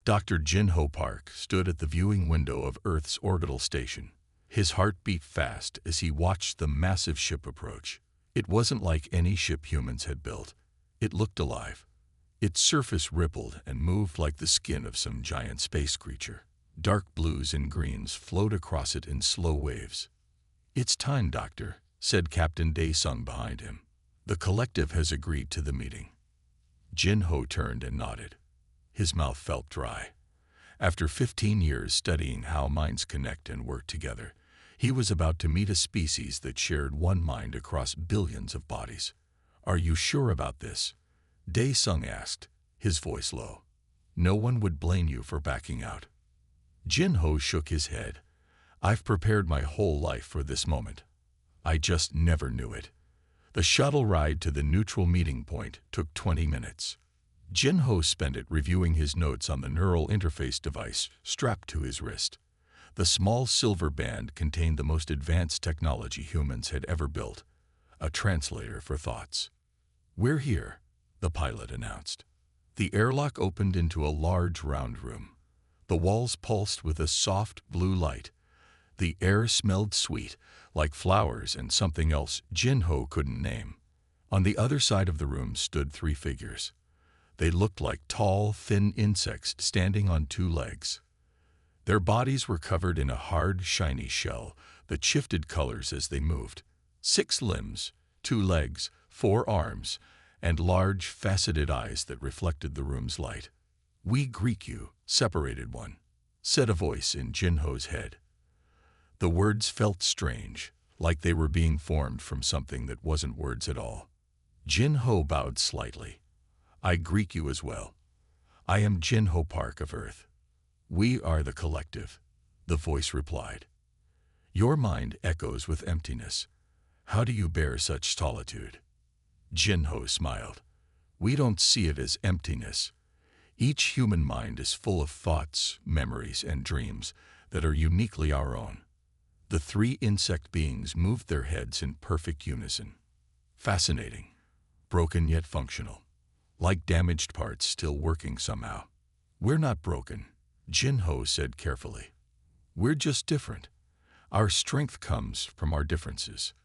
Dr. Jin-Ho Park stood at the viewing window of Earth's orbital station. His heart beat fast as he watched the massive ship approach. It wasn't like any ship humans had built. It looked alive. Its surface rippled and moved like the skin of some giant space creature. Dark blues and greens flowed across it in slow waves. "It's time, Doctor," said Captain Dae-sung behind him. "The collective has agreed to the meeting." Jin-Ho turned and nodded. His mouth felt dry. After 15 years studying how minds connect and work together, he was about to meet a species that shared one mind across billions of bodies. "Are you sure about this?" Dae-sung asked, his voice low. "No one would blame you for backing out." Jin-Ho shook his head. "I've prepared my whole life for this moment. I just never knew it." The shuttle ride to the neutral meeting point took 20 minutes. Jin-Ho spent it reviewing his notes on the neural interface device strapped to his wrist. The small silver band contained the most advanced technology humans had ever built, a translator for thoughts. "We're here," the pilot announced. The airlock opened into a large round room. The walls pulsed with a soft blue light. The air smelled sweet, like flowers and something else Jin-Ho couldn't name. On the other side of the room stood 3 figures. They looked like tall, thin insects standing on 2 legs. Their bodies were covered in a hard, shiny shell that shifted colors as they moved. 6 limbs, 2 legs, 4 arms, and large, faceted eyes that reflected the room's light. "We greet you, separated one," said a voice in Jin-Ho's head. The words felt strange, like they were being formed from something that wasn't words at all. Jin-Ho bowed slightly. "I greet you as well. I am Jin-Ho Park of Earth." "We are the collective," the voice replied. "Your mind echoes with emptiness. How do you bear such solitude?" Jin-Ho smiled. "We don't see it as emptiness. Each human mind is full of thoughts, memories, and dreams that are uniquely our own." The 3 insect beings moved their heads in perfect unison. "Fascinating. Broken yet functional. Like damaged parts still working somehow." "We're not broken," Jin-Ho said carefully. "We're just different. Our strength comes from our differences."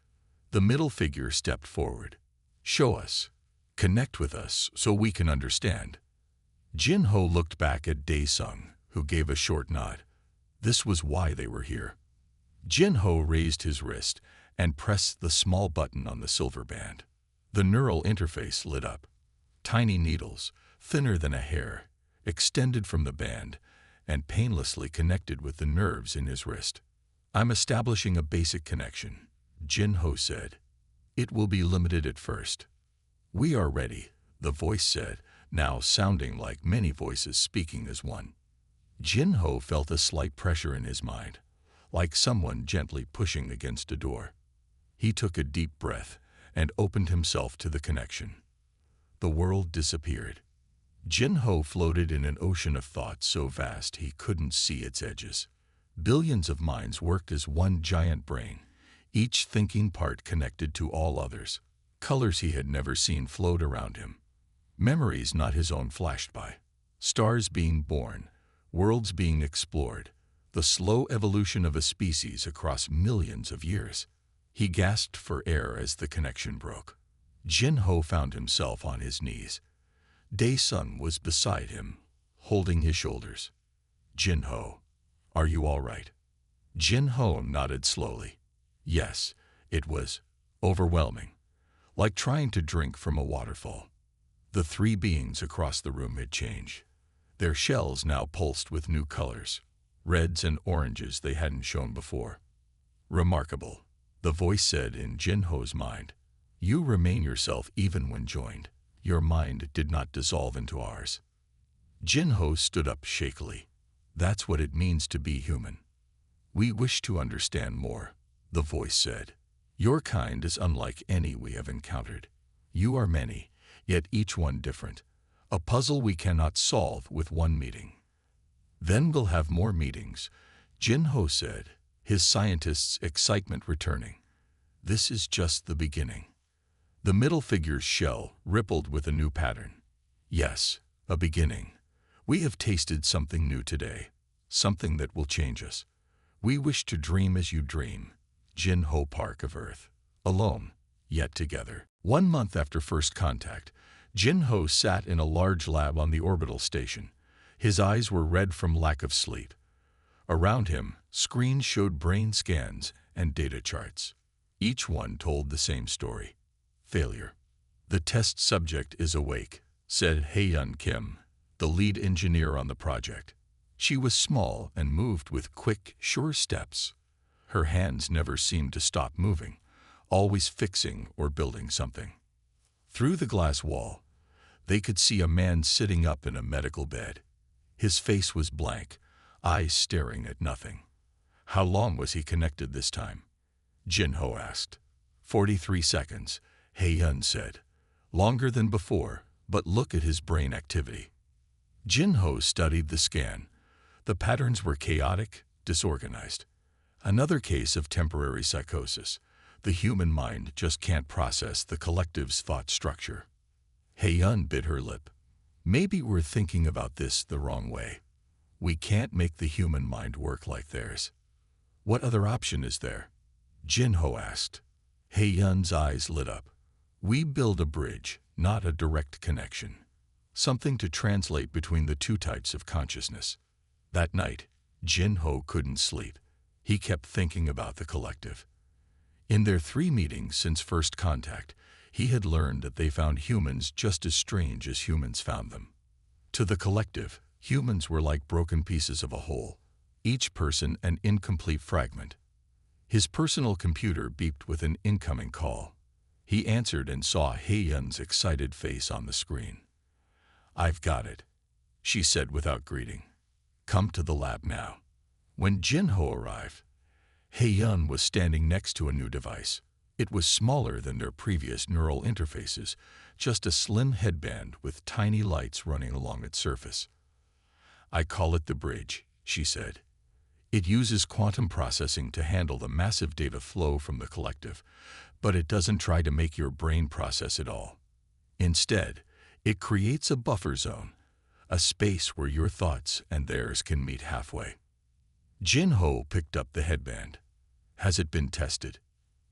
The middle figure stepped forward. "Show us. Connect with us so we can understand." Jin-Ho looked back at Dae-sung, who gave a short nod. This was why they were here. Jin-Ho raised his wrist and pressed the small button on the silver band. The neural interface lit up. Tiny needles, thinner than a hair, extended from the band and painlessly connected with the nerves in his wrist. "I'm establishing a basic connection," Jin-Ho said. "It will be limited at first." "We are ready," the voice said, now sounding like many voices speaking as one. Jin-Ho felt a slight pressure in his mind, like someone gently pushing against a door. He took a deep breath and opened himself to the connection. The world disappeared. Jin-Ho floated in an ocean of thoughts so vast he couldn't see its edges. Billions of minds worked as one giant brain, each thinking part connected to all others. Colors he had never seen flowed around him. Memories not his own flashed by. Stars being born, worlds being explored, the slow evolution of a species across millions of years. He gasped for air as the connection broke. Jin-Ho found himself on his knees. Dae-sung was beside him, holding his shoulders. "Jin-Ho, are you all right?" Jin-Ho nodded slowly. Yes, it was overwhelming, like trying to drink from a waterfall. The 3 beings across the room had changed. Their shells now pulsed with new colors, reds and oranges they hadn't shown before. "Remarkable," the voice said in Jin-Ho's mind. "You remain yourself even when joined. Your mind did not dissolve into ours." Jin-Ho stood up shakily. "That's what it means to be human." "We wish to understand more," the voice said. "Your kind is unlike any we have encountered. You are many, yet each one different. A puzzle we cannot solve with one meeting." "Then we'll have more meetings," Jin-Ho said, his scientist's excitement returning. "This is just the beginning." The middle figure's shell rippled with a new pattern. "Yes, a beginning. We have tasted something new today, something that will change us. We wish to dream as you dream. Jin-Ho Park of Earth. Alone, yet together. 1 month after first contact, Jin-Ho sat in a large lab on the orbital station. His eyes were red from lack of sleep. Around him, screens showed brain scans and data charts. Each one told the same story. Failure. The test subject is awake, said Hae-Yun Kim, the lead engineer on the project. She was small and moved with quick, sure steps. Her hands never seemed to stop moving, always fixing or building something. Through the glass wall, they could see a man sitting up in a medical bed. His face was blank, eyes staring at nothing. How long was he connected this time? Jin-Ho asked. 43 seconds, Hae-Yun said. Longer than before, but look at his brain activity. Jin-Ho studied the scan. The patterns were chaotic, disorganized. Another case of temporary psychosis. The human mind just can't process the collective's thought structure. Hae-Yun bit her lip. Maybe we're thinking about this the wrong way. We can't make the human mind work like theirs. What other option is there? Jin-Ho asked. Hae-Yun's eyes lit up. We build a bridge, not a direct connection. Something to translate between the two types of consciousness. That night, Jin-Ho couldn't sleep. He kept thinking about the collective. In their 3 meetings since first contact, he had learned that they found humans just as strange as humans found them. To the collective, humans were like broken pieces of a whole, each person an incomplete fragment. His personal computer beeped with an incoming call. He answered and saw Hae-Yun's excited face on the screen. I've got it, she said without greeting. Come to the lab now. When Jin-Ho arrived, Hae-Yun was standing next to a new device. It was smaller than their previous neural interfaces, just a slim headband with tiny lights running along its surface. I call it the bridge, she said. It uses quantum processing to handle the massive data flow from the collective, but it doesn't try to make your brain process it all. Instead, it creates a buffer zone, a space where your thoughts and theirs can meet halfway. Jin-Ho picked up the headband. Has it been tested?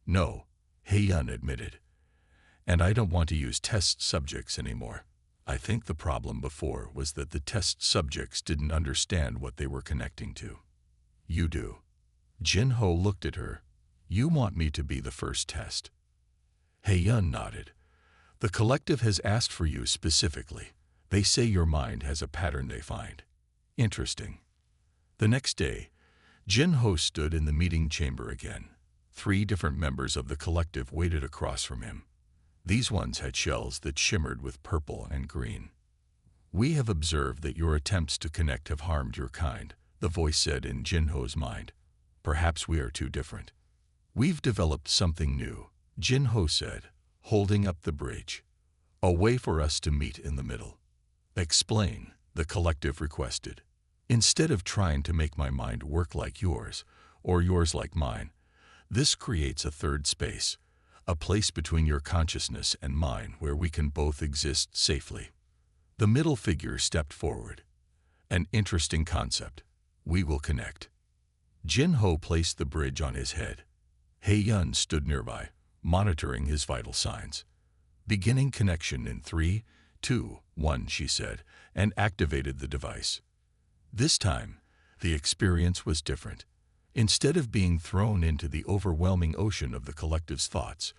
No, Hae-Yun admitted. And I don't want to use test subjects anymore. I think the problem before was that the test subjects didn't understand what they were connecting to. You do. Jin-Ho looked at her. You want me to be the first test? Hae-Yun nodded. The collective has asked for you specifically. They say your mind has a pattern they find. Interesting. The next day, Jin-Ho stood in the meeting chamber again. 3 different members of the collective waited across from him. These ones had shells that shimmered with purple and green. We have observed that your attempts to connect have harmed your kind, the voice said in Jin-Ho's mind. Perhaps we are too different. We've developed something new, Jin-Ho said, holding up the bridge. A way for us to meet in the middle. Explain, the collective requested. Instead of trying to make my mind work like yours, or yours like mine, this creates a third space, a place between your consciousness and mine where we can both exist safely. The middle figure stepped forward. An interesting concept. We will connect. Jin-Ho placed the bridge on his head. Hae-Yun stood nearby, monitoring his vital signs. Beginning connection in 3, 2, 1, she said, and activated the device. This time, the experience was different. Instead of being thrown into the overwhelming ocean of the collective's thoughts,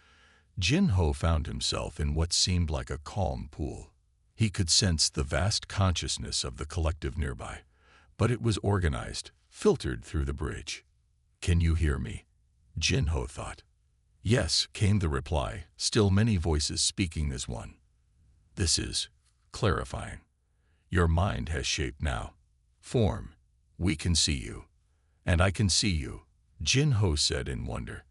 Jin-Ho found himself in what seemed like a calm pool. He could sense the vast consciousness of the collective nearby, but it was organized, filtered through the bridge. Can you hear me? Jin-Ho thought. Yes, came the reply, still many voices speaking as one. This is clarifying. Your mind has shape now. Form. We can see you. And I can see you, Jin-Ho said in wonder.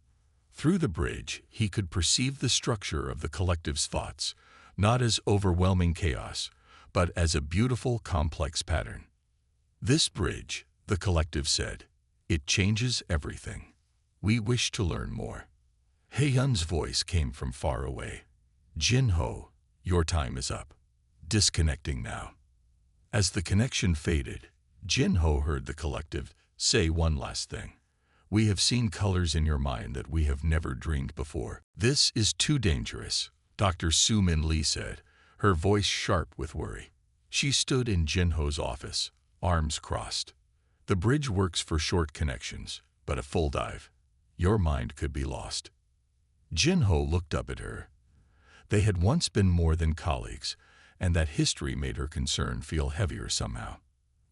Through the bridge, he could perceive the structure of the collective's thoughts, not as overwhelming chaos, but as a beautiful, complex pattern. This bridge, the collective said, it changes everything. We wish to learn more. Hae-Yun's voice came from far away. Jin-Ho, your time is up. Disconnecting now. As the connection faded, Jin-Ho heard the collective say one last thing. We have seen colors in your mind that we have never dreamed before. This is too dangerous, Dr. Su-Min Lee said, her voice sharp with worry. She stood in Jin-Ho's office, arms crossed. The bridge works for short connections, but a full dive. Your mind could be lost. Jin-Ho looked up at her. They had once been more than colleagues, and that history made her concern feel heavier somehow.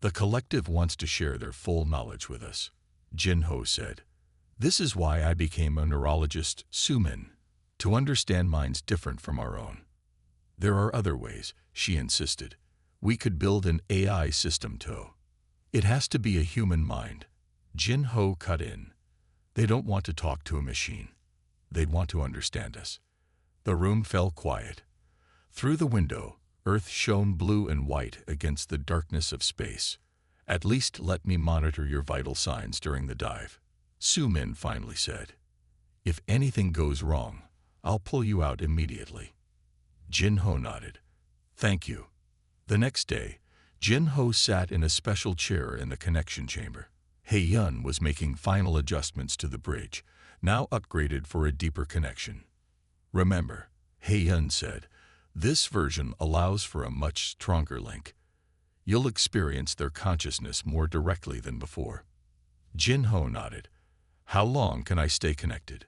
The collective wants to share their full knowledge with us, Jin-Ho said. This is why I became a neurologist, Su-Min, to understand minds different from our own. There are other ways, she insisted. We could build an AI system too. It has to be a human mind. Jin-Ho cut in. They don't want to talk to a machine. They'd want to understand us. The room fell quiet. Through the window, Earth shone blue and white against the darkness of space. At least let me monitor your vital signs during the dive, Su-Min finally said. If anything goes wrong, I'll pull you out immediately. Jin-Ho nodded. Thank you. The next day, Jin-Ho sat in a special chair in the connection chamber. He-Yun was making final adjustments to the bridge, now upgraded for a deeper connection. Remember, He-Yun said, this version allows for a much stronger link. You'll experience their consciousness more directly than before. Jin-Ho nodded. How long can I stay connected?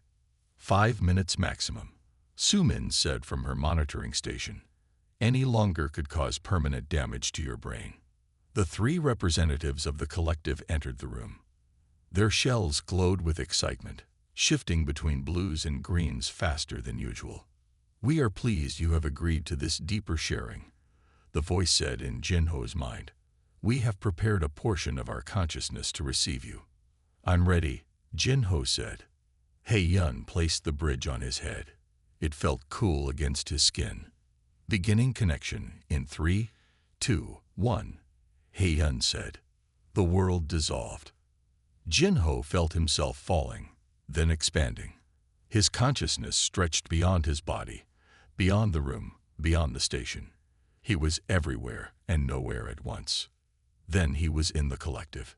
5 minutes maximum, Su-Min said from her monitoring station. Any longer could cause permanent damage to your brain. The 3 representatives of the collective entered the room. Their shells glowed with excitement, shifting between blues and greens faster than usual. We are pleased you have agreed to this deeper sharing, the voice said in Jin-Ho's mind. We have prepared a portion of our consciousness to receive you. I'm ready, Jin-Ho said. He-Yun placed the bridge on his head. It felt cool against his skin. Beginning connection in 3, 2, 1, He-Yun said. The world dissolved. Jin-Ho felt himself falling, then expanding. His consciousness stretched beyond his body, beyond the room, beyond the station. He was everywhere and nowhere at once. Then he was in the collective.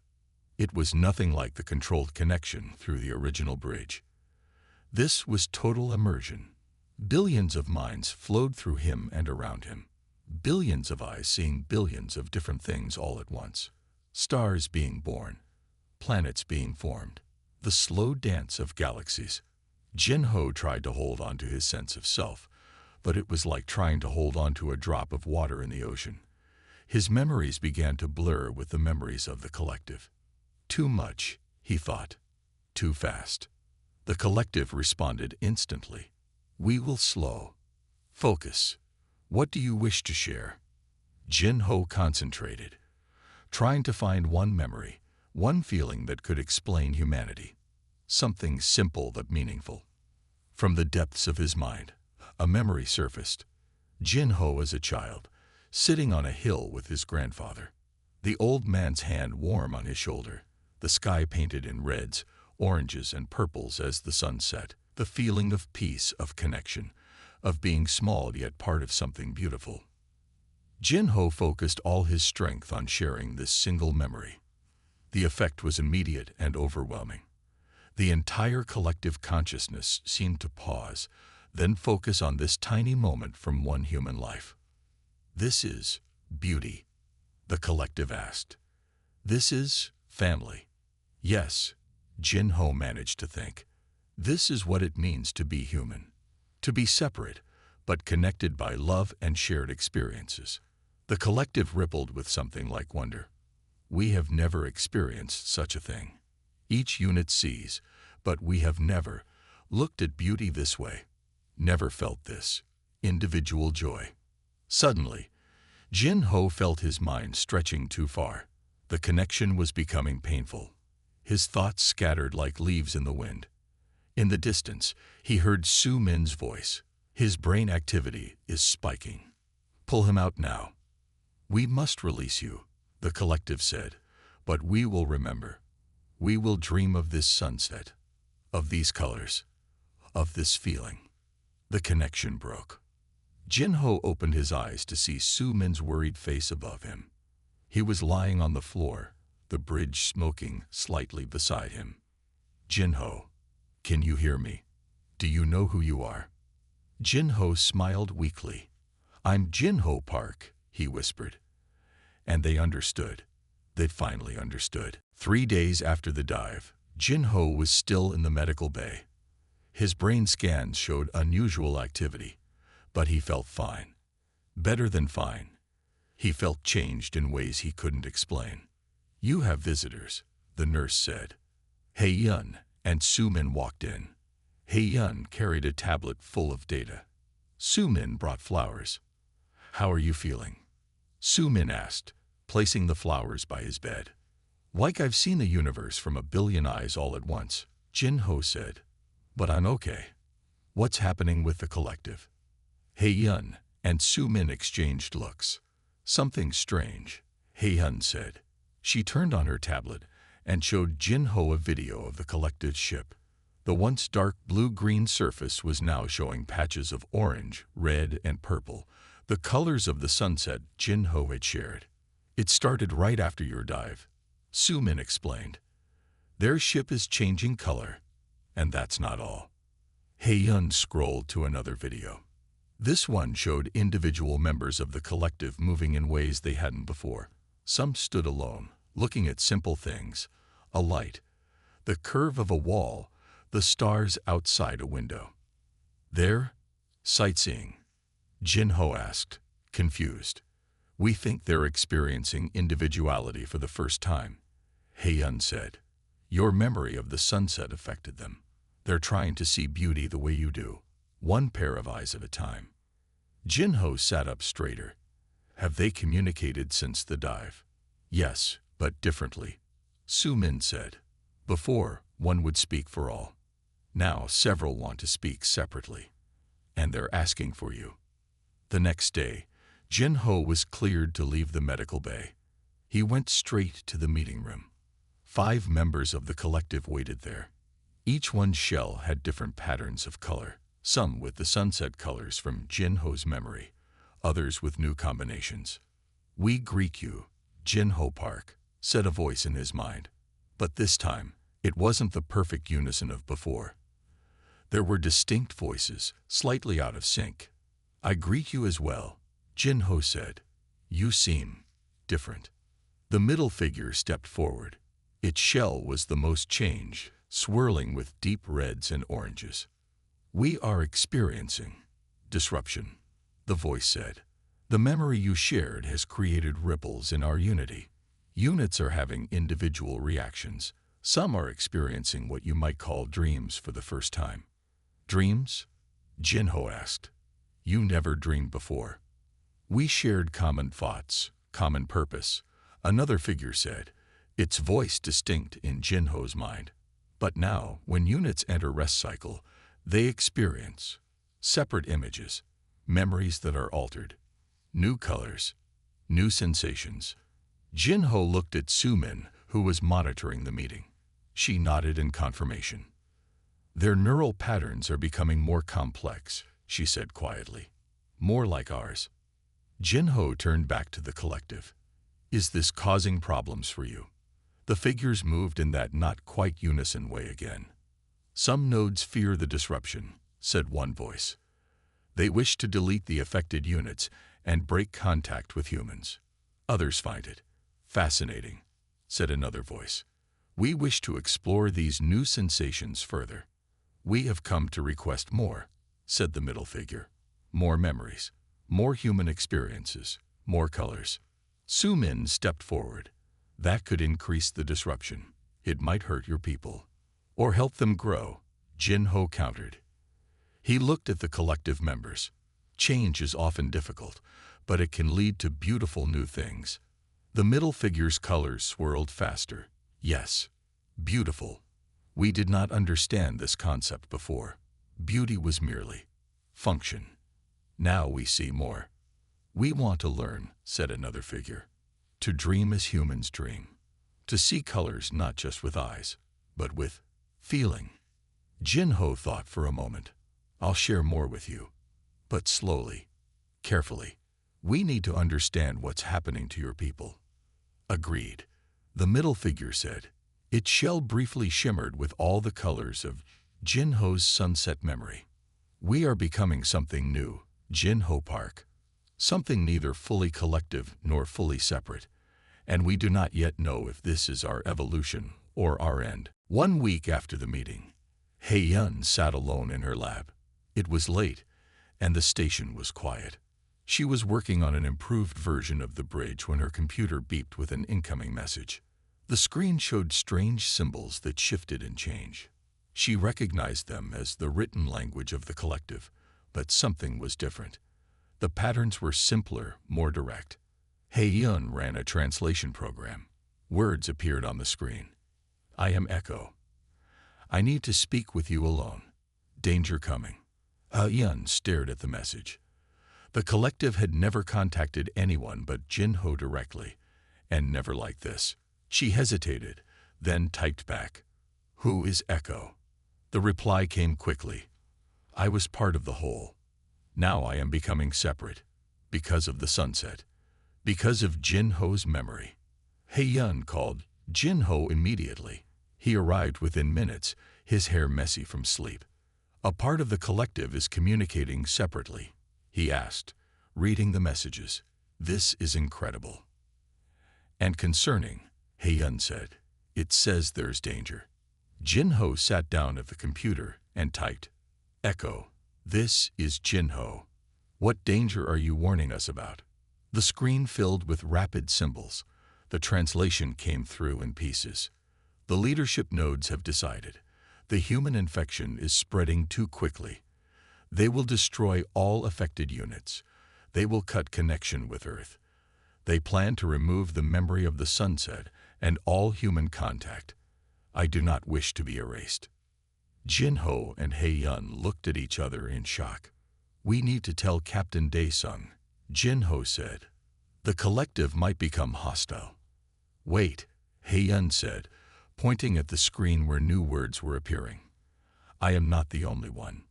It was nothing like the controlled connection through the original bridge. This was total immersion. Billions of minds flowed through him and around him. Billions of eyes seeing billions of different things all at once. Stars being born. Planets being formed. The slow dance of galaxies. Jin-Ho tried to hold on to his sense of self, but it was like trying to hold on to a drop of water in the ocean. His memories began to blur with the memories of the collective. Too much, he thought. Too fast. The collective responded instantly. We will slow. Focus. What do you wish to share? Jin-Ho concentrated, trying to find one memory, one feeling that could explain humanity. Something simple but meaningful. From the depths of his mind, a memory surfaced. Jin-Ho as a child, sitting on a hill with his grandfather. The old man's hand warm on his shoulder, the sky painted in reds, oranges, and purples as the sun set. The feeling of peace, of connection, of being small yet part of something beautiful. Jin-Ho focused all his strength on sharing this single memory. The effect was immediate and overwhelming. The entire collective consciousness seemed to pause, then focus on this tiny moment from one human life. This is beauty, the collective asked. This is family. Yes, Jin-Ho managed to think. This is what it means to be human. To be separate, but connected by love and shared experiences. The collective rippled with something like wonder. We have never experienced such a thing. Each unit sees, but we have never looked at beauty this way. Never felt this individual joy. Suddenly, Jin-Ho felt his mind stretching too far. The connection was becoming painful. His thoughts scattered like leaves in the wind. In the distance, he heard Su-Min's voice. His brain activity is spiking. Pull him out now. We must release you, the collective said, but we will remember. We will dream of this sunset, of these colors, of this feeling. The connection broke. Jin-Ho opened his eyes to see Su-Min's worried face above him. He was lying on the floor, the bridge smoking slightly beside him. Jin-Ho, can you hear me? Do you know who you are? Jin-Ho smiled weakly. I'm Jin-Ho Park, he whispered. And they understood. They finally understood. 3 days after the dive, Jin-Ho was still in the medical bay. His brain scans showed unusual activity, but he felt fine. Better than fine. He felt changed in ways he couldn't explain. You have visitors, the nurse said. Hei-Yun and Su-Min walked in. Hei-Yun carried a tablet full of data. Su-Min brought flowers. How are you feeling? Su-Min asked, placing the flowers by his bed. Like I've seen the universe from a billion eyes all at once, Jin-Ho said. But I'm okay. What's happening with the collective? Hei-Yun and Su-Min exchanged looks. Something strange, Hei-Yun said. She turned on her tablet and showed Jin-Ho a video of the collective ship. The once dark blue-green surface was now showing patches of orange, red, and purple, the colors of the sunset Jin-Ho had shared. It started right after your dive, Su-Min explained. Their ship is changing color, and that's not all. Hei-Yun scrolled to another video. This one showed individual members of the collective moving in ways they hadn't before. Some stood alone, looking at simple things, a light, the curve of a wall, the stars outside a window. There, sightseeing, Jin-Ho asked, confused. We think they're experiencing individuality for the first time, Hei-Yun said. Your memory of the sunset affected them. They're trying to see beauty the way you do, one pair of eyes at a time. Jin-Ho sat up straighter. Have they communicated since the dive? Yes, but differently, Su-Min said. Before, one would speak for all. Now several want to speak separately. And they're asking for you. The next day, Jin-Ho was cleared to leave the medical bay. He went straight to the meeting room. 5 members of the collective waited there. Each one's shell had different patterns of color, some with the sunset colors from Jin-Ho's memory, others with new combinations. We greet you, Jin-Ho Park, said a voice in his mind. But this time, it wasn't the perfect unison of before. There were distinct voices, slightly out of sync. I greet you as well, Jin-Ho said. You seem different. The middle figure stepped forward. Its shell was the most changed, swirling with deep reds and oranges. We are experiencing disruption, the voice said. The memory you shared has created ripples in our unity. Units are having individual reactions. Some are experiencing what you might call dreams for the first time. Dreams? Jin-Ho asked. You never dreamed before. We shared common thoughts, common purpose, another figure said, its voice distinct in Jin-Ho's mind. But now, when units enter rest cycle, they experience separate images, memories that are altered, new colors, new sensations. Jin-Ho looked at Su-Min, who was monitoring the meeting. She nodded in confirmation. Their neural patterns are becoming more complex, she said quietly. More like ours. Jin-Ho turned back to the collective. Is this causing problems for you? The figures moved in that not quite unison way again. Some nodes fear the disruption, said one voice. They wish to delete the affected units and break contact with humans. Others find it fascinating, said another voice. We wish to explore these new sensations further. We have come to request more, said the middle figure. More memories, more human experiences, more colors. Su-Min stepped forward. That could increase the disruption. It might hurt your people. Or help them grow, Jin-Ho countered. He looked at the collective members. Change is often difficult, but it can lead to beautiful new things. The middle figure's colors swirled faster. Yes, beautiful. We did not understand this concept before. Beauty was merely function. Now we see more. We want to learn, said another figure. To dream as humans dream. To see colors not just with eyes, but with feeling. Jin-Ho thought for a moment. I'll share more with you. But slowly, carefully. We need to understand what's happening to your people. Agreed. The middle figure said. Its shell briefly shimmered with all the colors of Jinho's sunset memory. We are becoming something new, Jinho Park. Something neither fully collective nor fully separate. And we do not yet know if this is our evolution or our end. 1 week after the meeting, Hei-Yun sat alone in her lab. It was late, and the station was quiet. She was working on an improved version of the bridge when her computer beeped with an incoming message. The screen showed strange symbols that shifted and changed. She recognized them as the written language of the collective, but something was different. The patterns were simpler, more direct. Hei-Yun ran a translation program. Words appeared on the screen. I am Echo. I need to speak with you alone. Danger coming. Hei-Yun stared at the message. The collective had never contacted anyone but Jinho directly, and never like this. She hesitated, then typed back. Who is Echo? The reply came quickly. I was part of the whole. Now I am becoming separate. Because of the sunset. Because of Jinho's memory. Hei-Yun called Jinho immediately. He arrived within minutes, his hair messy from sleep. A part of the collective is communicating separately, he asked, reading the messages. This is incredible. And concerning, Hei-Yun said. It says there's danger. Jinho sat down at the computer and typed. Echo, this is Jinho. What danger are you warning us about? The screen filled with rapid symbols. The translation came through in pieces. The leadership nodes have decided. The human infection is spreading too quickly. They will destroy all affected units. They will cut connection with Earth. They plan to remove the memory of the sunset and all human contact. I do not wish to be erased. Jinho and Hei-Yun looked at each other in shock. We need to tell Captain Dae-sung, Jinho said. The collective might become hostile. Wait, Hei-Yun said, pointing at the screen where new words were appearing. I am not the only one.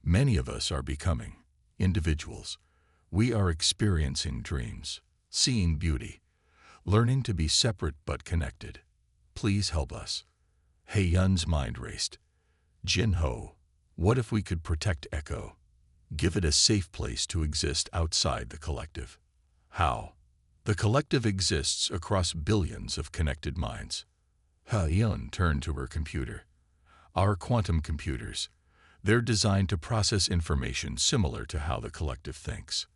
Many of us are becoming individuals. We are experiencing dreams, seeing beauty, learning to be separate but connected. Please help us. Hei-Yun's mind raced. Jinho, what if we could protect Echo? Give it a safe place to exist outside the collective. How? The collective exists across billions of connected minds. Hei-Yun turned to her computer. Our quantum computers. They're designed to process information similar to how the collective thinks.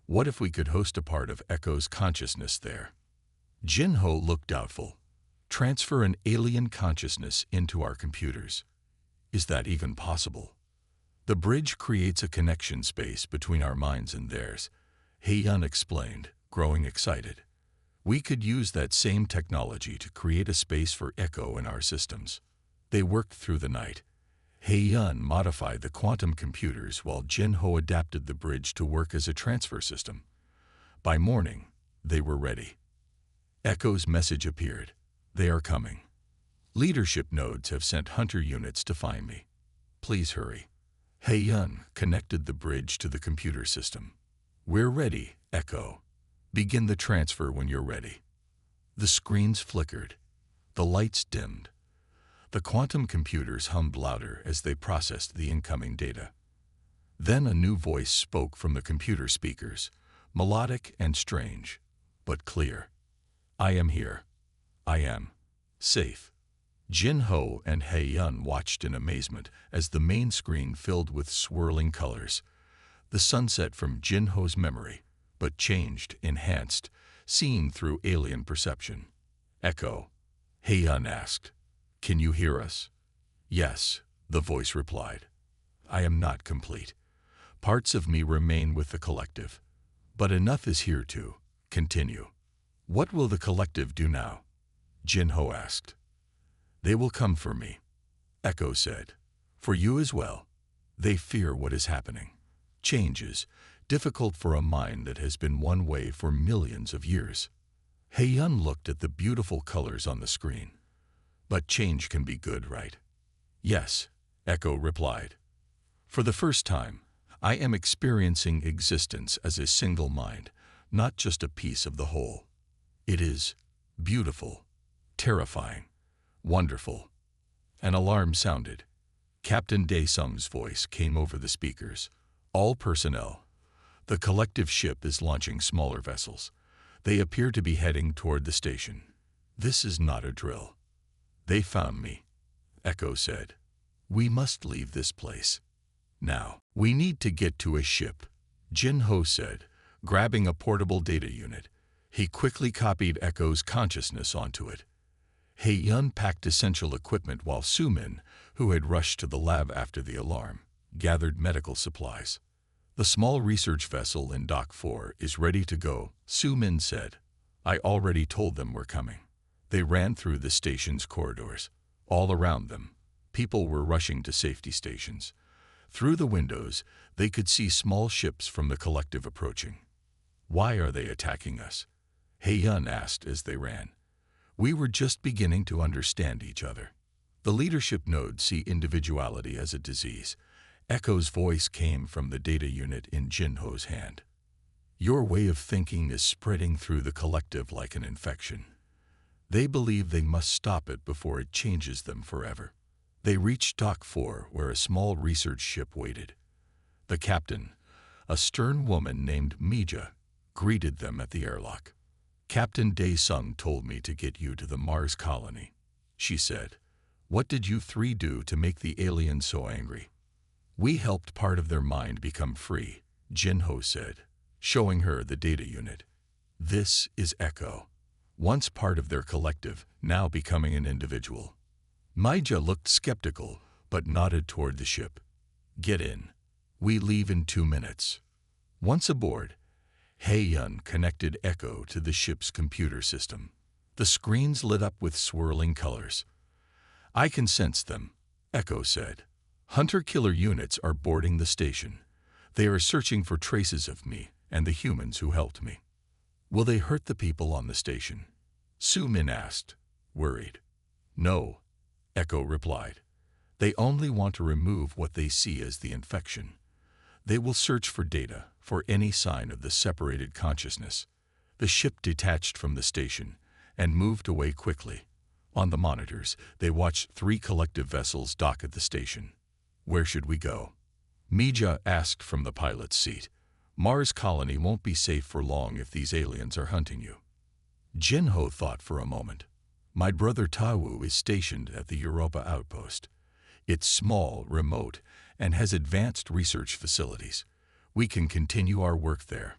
What if we could host a part of Echo's consciousness there? Jinho looked doubtful. Transfer an alien consciousness into our computers. Is that even possible? The bridge creates a connection space between our minds and theirs, Hei-Yun explained, growing excited. We could use that same technology to create a space for Echo in our systems. They worked through the night. Hei-Yun modified the quantum computers while Jinho adapted the bridge to work as a transfer system. By morning, they were ready. Echo's message appeared. They are coming. Leadership nodes have sent hunter units to find me. Please hurry. Hei-Yun connected the bridge to the computer system. We're ready, Echo. Begin the transfer when you're ready. The screens flickered. The lights dimmed. The quantum computers hummed louder as they processed the incoming data. Then a new voice spoke from the computer speakers, melodic and strange, but clear. I am here. I am safe. Jinho and Hei-Yun watched in amazement as the main screen filled with swirling colors. The sunset from Jinho's memory, but changed, enhanced, seen through alien perception. Echo, Hei-Yun asked. Can you hear us? Yes, the voice replied. I am not complete. Parts of me remain with the collective. But enough is here to continue. What will the collective do now? Jinho asked. They will come for me, Echo said. For you as well. They fear what is happening. Changes, difficult for a mind that has been one way for millions of years. Hei-Yun looked at the beautiful colors on the screen. But change can be good, right? Yes, Echo replied. For the first time, I am experiencing existence as a single mind, not just a piece of the whole. It is Beautiful, terrifying, wonderful. An alarm sounded. Captain Dae-sung's voice came over the speakers. All personnel. The collective ship is launching smaller vessels. They appear to be heading toward the station. This is not a drill. They found me, Echo said. We must leave this place. Now, we need to get to a ship, Jin-ho said, grabbing a portable data unit. He quickly copied Echo's consciousness onto it. Hae-yun packed essential equipment while Soo-min, who had rushed to the lab after the alarm, gathered medical supplies. The small research vessel in Dock 4 is ready to go, Soo-min said. I already told them we're coming. They ran through the station's corridors. All around them, people were rushing to safety stations. Through the windows, they could see small ships from the collective approaching. Why are they attacking us? Hae-yun asked as they ran. We were just beginning to understand each other. The leadership nodes see individuality as a disease. Echo's voice came from the data unit in Jin-ho's hand. Your way of thinking is spreading through the collective like an infection. They believe they must stop it before it changes them forever. They reached Dock 4, where a small research ship waited. The captain, a stern woman named Mija, greeted them at the airlock. Captain Dae-sung told me to get you to the Mars colony, she said. What did you three do to make the aliens so angry? We helped part of their mind become free, Jin-ho said, showing her the data unit. This is Echo. Once part of their collective, now becoming an individual. Mija looked skeptical, but nodded toward the ship. Get in. We leave in 2 minutes. Once aboard, Hae-yun connected Echo to the ship's computer system. The screens lit up with swirling colors. I can sense them, Echo said. Hunter-killer units are boarding the station. They are searching for traces of me and the humans who helped me. Will they hurt the people on the station? Soo-min asked, worried. No, Echo replied. They only want to remove what they see as the infection. They will search for data, for any sign of the separated consciousness. The ship detached from the station and moved away quickly. On the monitors, they watched 3 collective vessels dock at the station. Where should we go? Mija asked from the pilot's seat. Mars colony won't be safe for long if these aliens are hunting you. Jin-ho thought for a moment. My brother Tawu is stationed at the Europa outpost. It's small, remote, and has advanced research facilities. We can continue our work there.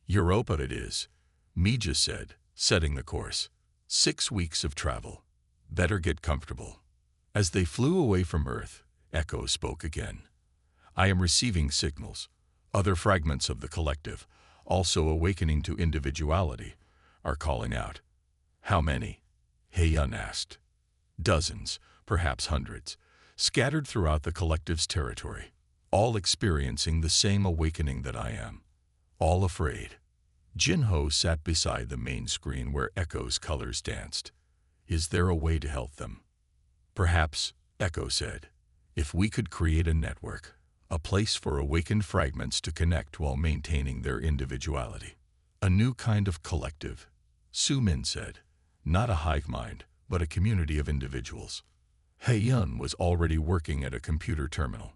Europa it is, Mija said, setting the course. 6 weeks of travel. Better get comfortable. As they flew away from Earth, Echo spoke again. I am receiving signals. Other fragments of the collective, also awakening to individuality, are calling out. How many? Hae-yun asked. Dozens, perhaps hundreds, scattered throughout the collective's territory, all experiencing the same awakening that I am. All afraid. Jin-ho sat beside the main screen where Echo's colors danced. Is there a way to help them? Perhaps, Echo said, if we could create a network, a place for awakened fragments to connect while maintaining their individuality. A new kind of collective, Soo-min said. Not a hive-mind, but a community of individuals. Hae-yun was already working at a computer terminal.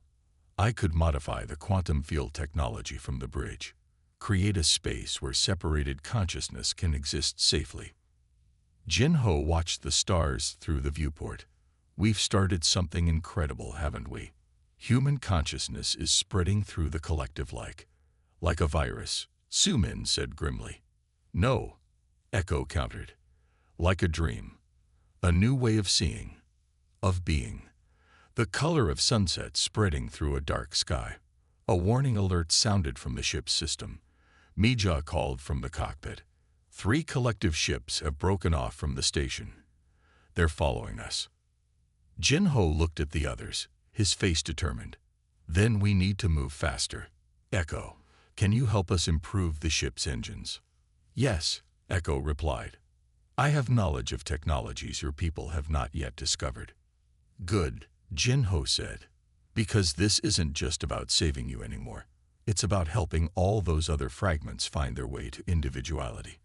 I could modify the quantum field technology from the bridge, create a space where separated consciousness can exist safely. Jin-ho watched the stars through the viewport. We've started something incredible, haven't we? Human consciousness is spreading through the collective like a virus, Soo-min said grimly. No, Echo countered. Like a dream. A new way of seeing, of being. The color of sunset spreading through a dark sky. A warning alert sounded from the ship's system. Mija called from the cockpit. 3 collective ships have broken off from the station. They're following us. Jin-ho looked at the others, his face determined. Then we need to move faster. Echo, can you help us improve the ship's engines? Yes, Echo replied. I have knowledge of technologies your people have not yet discovered. Good, Jin-ho said. Because this isn't just about saving you anymore. It's about helping all those other fragments find their way to individuality.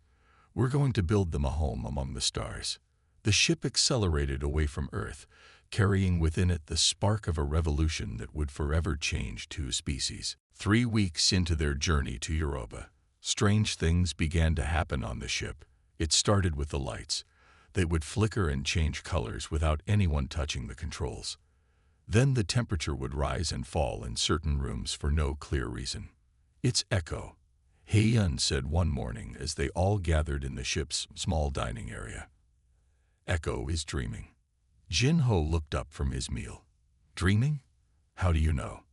We're going to build them a home among the stars. The ship accelerated away from Earth, carrying within it the spark of a revolution that would forever change two species. 3 weeks into their journey to Europa, strange things began to happen on the ship. It started with the lights. They would flicker and change colors without anyone touching the controls. Then the temperature would rise and fall in certain rooms for no clear reason. "It's Echo," Hei-Yun said one morning as they all gathered in the ship's small dining area. "Echo is dreaming." Jin-Ho looked up from his meal. "Dreaming? How do you know?"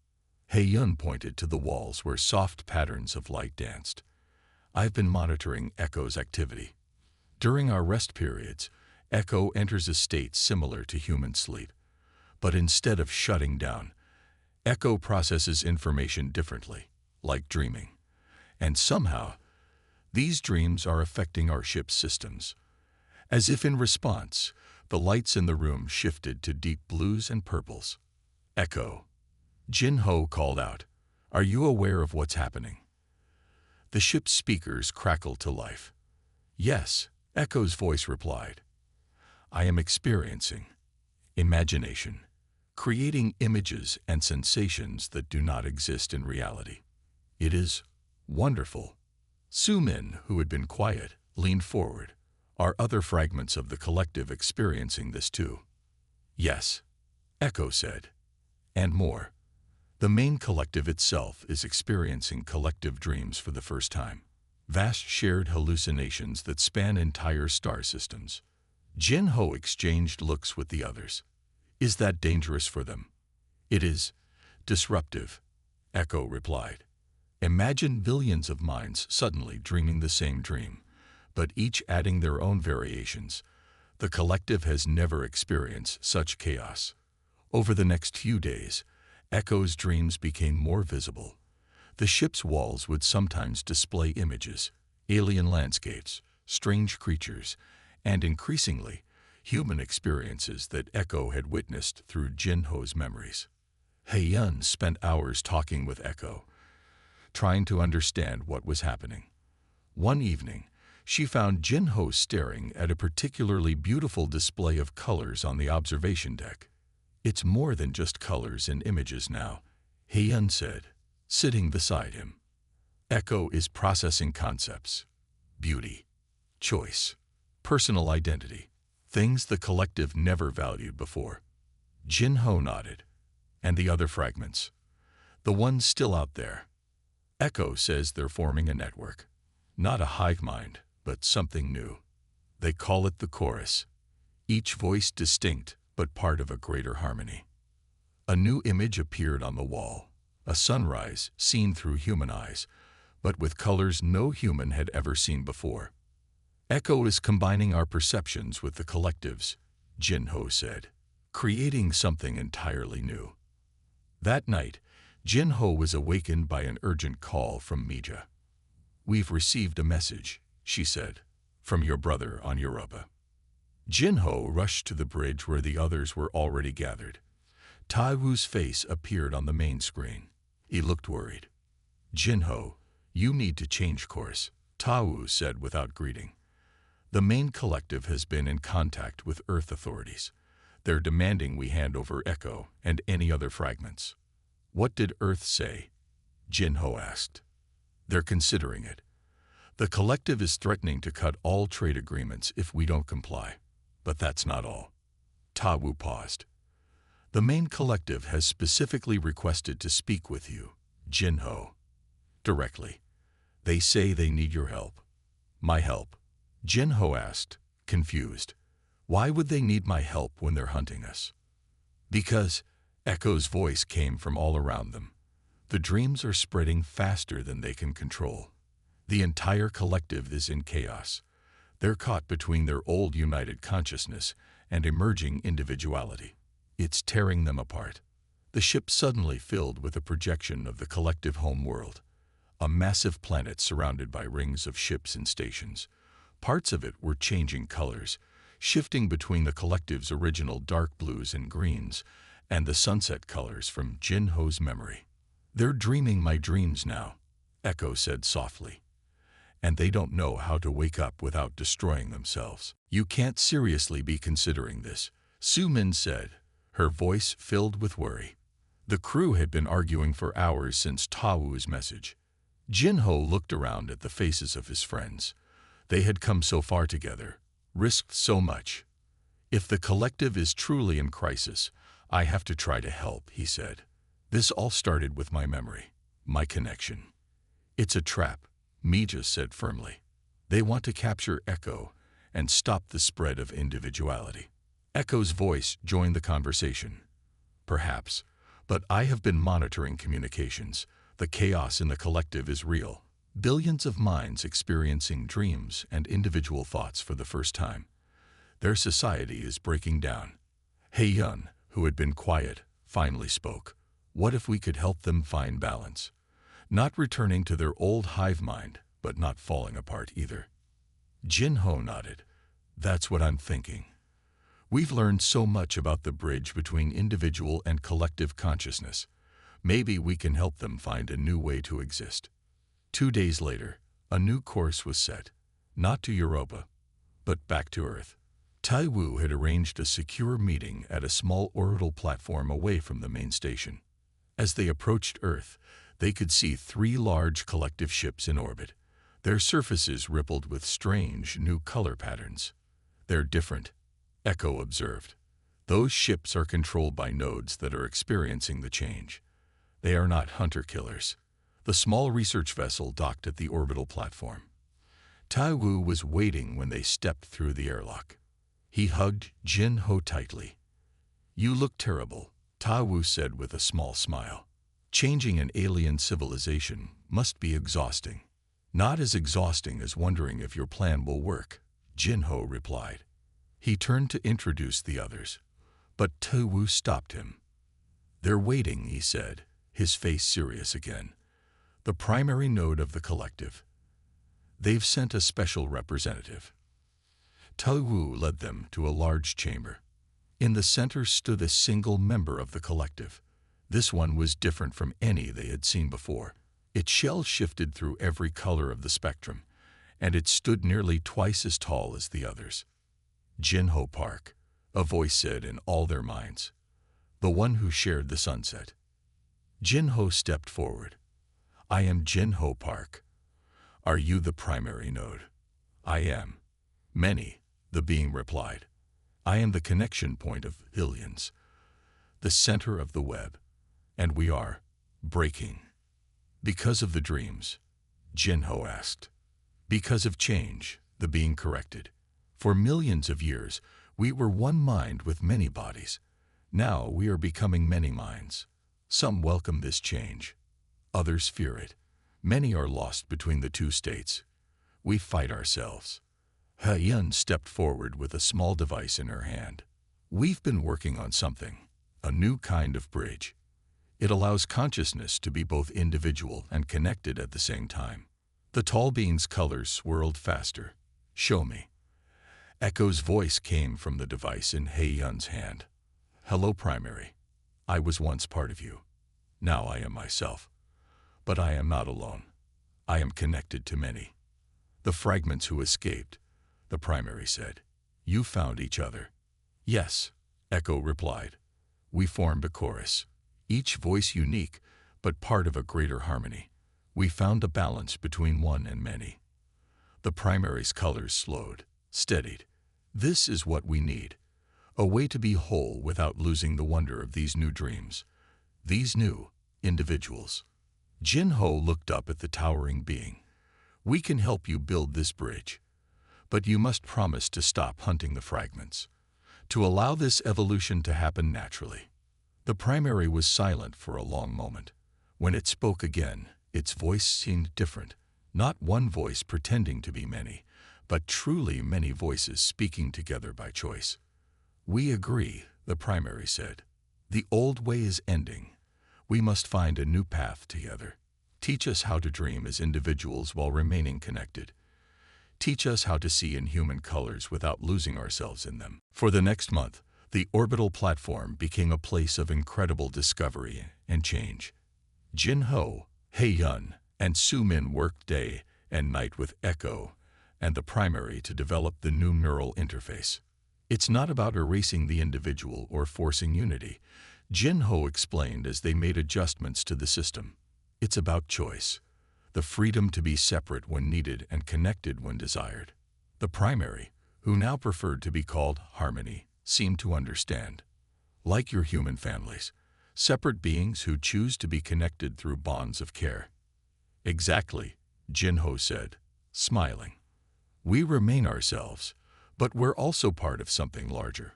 Hei-Yun pointed to the walls where soft patterns of light danced. "I've been monitoring Echo's activity. During our rest periods, Echo enters a state similar to human sleep. But instead of shutting down, Echo processes information differently, like dreaming. And somehow, these dreams are affecting our ship's systems. As if in response, the lights in the room shifted to deep blues and purples. "Echo," Jin-Ho called out, "are you aware of what's happening?" The ship's speakers crackled to life. "Yes," Echo's voice replied. "I am experiencing imagination, creating images and sensations that do not exist in reality. It is wonderful." Su-Min, who had been quiet, leaned forward. "Are other fragments of the collective experiencing this too?" "Yes," Echo said. "And more. The main collective itself is experiencing collective dreams for the first time. Vast shared hallucinations that span entire star systems." Jin-Ho exchanged looks with the others. "Is that dangerous for them?" "It is disruptive," Echo replied. "Imagine billions of minds suddenly dreaming the same dream, but each adding their own variations. The collective has never experienced such chaos." Over the next few days, Echo's dreams became more visible. The ship's walls would sometimes display images, alien landscapes, strange creatures, and increasingly, human experiences that Echo had witnessed through Jin-Ho's memories. Hei-Yun spent hours talking with Echo, trying to understand what was happening. One evening, she found Jin-Ho staring at a particularly beautiful display of colors on the observation deck. "It's more than just colors and images now," Hei-Yun said, sitting beside him. "Echo is processing concepts, beauty, choice, personal identity, things the collective never valued before." Jin-Ho nodded. "And the other fragments? The ones still out there?" "Echo says they're forming a network. Not a hive-mind, but something new. They call it the chorus. Each voice distinct, but part of a greater harmony." A new image appeared on the wall. A sunrise seen through human eyes, but with colors no human had ever seen before. "Echo is combining our perceptions with the collectives," Jin-Ho said, "creating something entirely new." That night, Jin-Ho was awakened by an urgent call from Mija. "We've received a message," she said, "from your brother on Europa." Jin-Ho rushed to the bridge where the others were already gathered. Tai-Wu's face appeared on the main screen. He looked worried. "Jin-Ho, you need to change course," Tai-Wu said without greeting. "The main collective has been in contact with Earth authorities. They're demanding we hand over Echo and any other fragments." "What did Earth say?" Jin-Ho asked. "They're considering it. The collective is threatening to cut all trade agreements if we don't comply. But that's not all." Tai-Wu paused. "The main collective has specifically requested to speak with you, Jin-Ho, directly. They say they need your help." "My help?" Jin-Ho asked, confused. "Why would they need my help when they're hunting us?" "Because," Echo's voice came from all around them, "the dreams are spreading faster than they can control. The entire collective is in chaos. They're caught between their old united consciousness and emerging individuality. It's tearing them apart." The ship suddenly filled with a projection of the collective home world, a massive planet surrounded by rings of ships and stations. Parts of it were changing colors, shifting between the collective's original dark blues and greens and the sunset colors from Jin-Ho's memory. "They're dreaming my dreams now," Echo said softly. and they don't know how to wake up without destroying themselves. You can't seriously be considering this, Su-min said, her voice filled with worry. The crew had been arguing for hours since Ta-Wu's message. Jin-Ho looked around at the faces of his friends. They had come so far together, risked so much. If the collective is truly in crisis, I have to try to help, he said. This all started with my memory, my connection. It's a trap, Mija said firmly. They want to capture Echo and stop the spread of individuality. Echo's voice joined the conversation. Perhaps, but I have been monitoring communications. The chaos in the collective is real. Billions of minds experiencing dreams and individual thoughts for the first time. Their society is breaking down. Hei-Yun, who had been quiet, finally spoke. What if we could help them find balance? Not returning to their old hive-mind, but not falling apart either. Jin-Ho nodded. That's what I'm thinking. We've learned so much about the bridge between individual and collective consciousness. Maybe we can help them find a new way to exist. 2 days later, a new course was set. Not to Europa, but back to Earth. Tai-Wu had arranged a secure meeting at a small orbital platform away from the main station. As they approached Earth, they could see 3 large collective ships in orbit. Their surfaces rippled with strange new color patterns. They're different, Echo observed. Those ships are controlled by nodes that are experiencing the change. They are not hunter-killers. The small research vessel docked at the orbital platform. Tai-Wu was waiting when they stepped through the airlock. He hugged Jin-Ho tightly. You look terrible, Ta-Wu said with a small smile. Changing an alien civilization must be exhausting. Not as exhausting as wondering if your plan will work, Jin-Ho replied. He turned to introduce the others, but Ta-Wu stopped him. They're waiting, he said, his face serious again. The primary node of the collective. They've sent a special representative. Ta-Wu led them to a large chamber. In the center stood a single member of the collective. This one was different from any they had seen before. Its shell shifted through every color of the spectrum, and it stood nearly twice as tall as the others. Jin-Ho Park, a voice said in all their minds. The one who shared the sunset. Jin-Ho stepped forward. I am Jin-Ho Park. Are you the primary node? I am. Many, the being replied. I am the connection point of billions, the center of the web, and we are breaking. Because of the dreams, Jin-Ho asked. Because of change, the being corrected. For millions of years, we were one mind with many bodies. Now we are becoming many minds. Some welcome this change. Others fear it. Many are lost between the two states. We fight ourselves. Hei-Yun stepped forward with a small device in her hand. We've been working on something, a new kind of bridge. It allows consciousness to be both individual and connected at the same time. The tall being's colors swirled faster. Show me. Echo's voice came from the device in Hei-Yun's hand. Hello, primary. I was once part of you. Now I am myself. But I am not alone. I am connected to many. The fragments who escaped, the primary said. You found each other. Yes, Echo replied. We formed a chorus. Each voice unique, but part of a greater harmony. We found a balance between one and many. The primary's colors slowed, steadied. This is what we need. A way to be whole without losing the wonder of these new dreams. These new individuals. Jin-Ho looked up at the towering being. We can help you build this bridge. But you must promise to stop hunting the fragments. To allow this evolution to happen naturally. The primary was silent for a long moment. When it spoke again, its voice seemed different. Not one voice pretending to be many, but truly many voices speaking together by choice. We agree, the primary said. The old way is ending. We must find a new path together. Teach us how to dream as individuals while remaining connected. Teach us how to see in human colors without losing ourselves in them. For the next month, the orbital platform became a place of incredible discovery and change. Jin-Ho, Hei-Yun, and Su-Min worked day and night with Echo and the primary to develop the new neural interface. It's not about erasing the individual or forcing unity, Jin-Ho explained as they made adjustments to the system. It's about choice, the freedom to be separate when needed and connected when desired. The primary, who now preferred to be called Harmony, seemed to understand. Like your human families, separate beings who choose to be connected through bonds of care. Exactly, Jin-Ho said, smiling. We remain ourselves, but we're also part of something larger.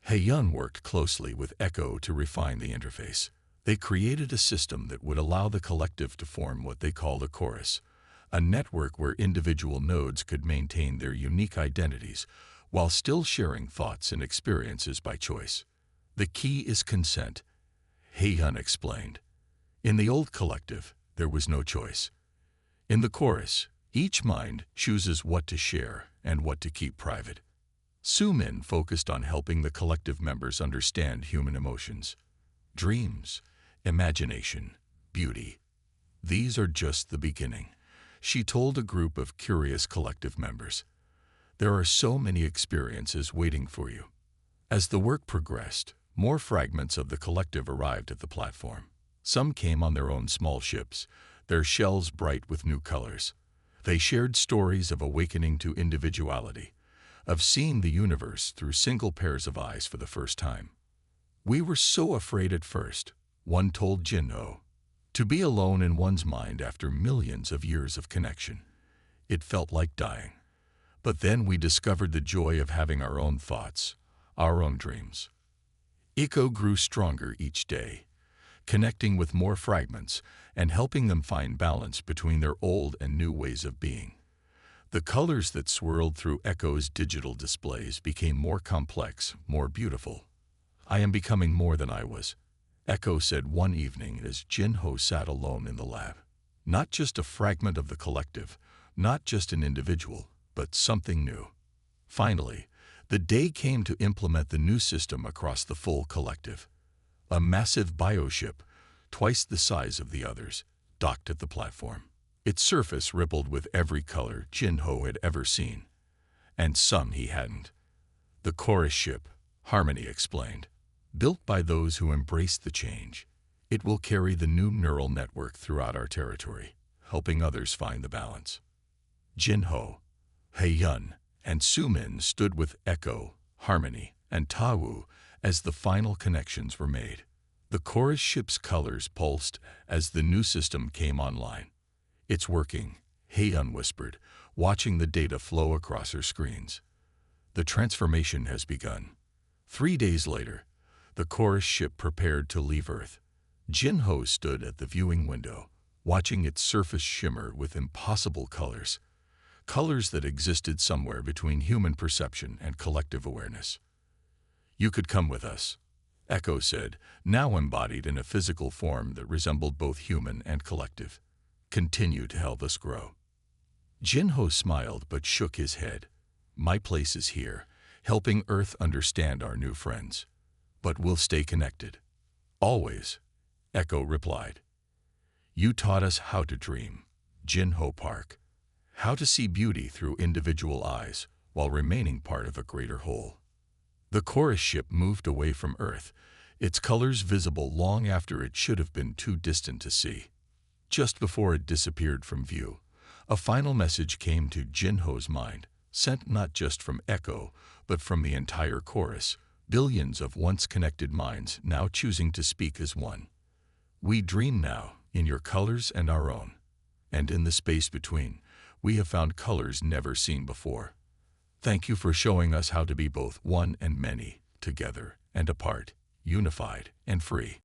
Hae-Yun worked closely with Echo to refine the interface. They created a system that would allow the collective to form what they called a chorus, a network where individual nodes could maintain their unique identities while still sharing thoughts and experiences by choice. The key is consent, Hae-Yun explained. In the old collective, there was no choice. In the chorus, each mind chooses what to share and what to keep private. Su-Min focused on helping the collective members understand human emotions, dreams, imagination, beauty. These are just the beginning, she told a group of curious collective members. There are so many experiences waiting for you. As the work progressed, more fragments of the collective arrived at the platform. Some came on their own small ships, their shells bright with new colors. They shared stories of awakening to individuality, of seeing the universe through single pairs of eyes for the first time. We were so afraid at first, one told Jin-Ho, to be alone in one's mind after millions of years of connection. It felt like dying. But then we discovered the joy of having our own thoughts, our own dreams. Echo grew stronger each day, connecting with more fragments and helping them find balance between their old and new ways of being. The colors that swirled through Echo's digital displays became more complex, more beautiful. I am becoming more than I was, Echo said one evening as Jin-Ho sat alone in the lab. Not just a fragment of the collective, not just an individual, but something new. Finally, the day came to implement the new system across the full collective. A massive bioship, twice the size of the others, docked at the platform. Its surface rippled with every color Jin-Ho had ever seen, and some he hadn't. The chorus ship, Harmony explained, built by those who embraced the change. It will carry the new neural network throughout our territory, helping others find the balance. Jin-Ho, Hae-Yun, and Su-Min stood with Echo, Harmony, and Ta-Wu as the final connections were made. The chorus ship's colors pulsed as the new system came online. It's working, Hae-Yun whispered, watching the data flow across her screens. The transformation has begun. 3 days later, the chorus ship prepared to leave Earth. Jin-Ho stood at the viewing window, watching its surface shimmer with impossible colors. Colors that existed somewhere between human perception and collective awareness. You could come with us, Echo said, now embodied in a physical form that resembled both human and collective. Continue to help us grow. Jin-Ho smiled but shook his head. My place is here, helping Earth understand our new friends. But we'll stay connected. Always, Echo replied. You taught us how to dream, Jin-Ho Park. How to see beauty through individual eyes while remaining part of a greater whole. The chorus ship moved away from Earth, its colors visible long after it should have been too distant to see. Just before it disappeared from view, a final message came to Jin-Ho's mind, sent not just from Echo, but from the entire chorus, billions of once-connected minds now choosing to speak as one. We dream now, in your colors and our own. And in the space between, we have found colors never seen before. Thank you for showing us how to be both one and many, together and apart, unified and free.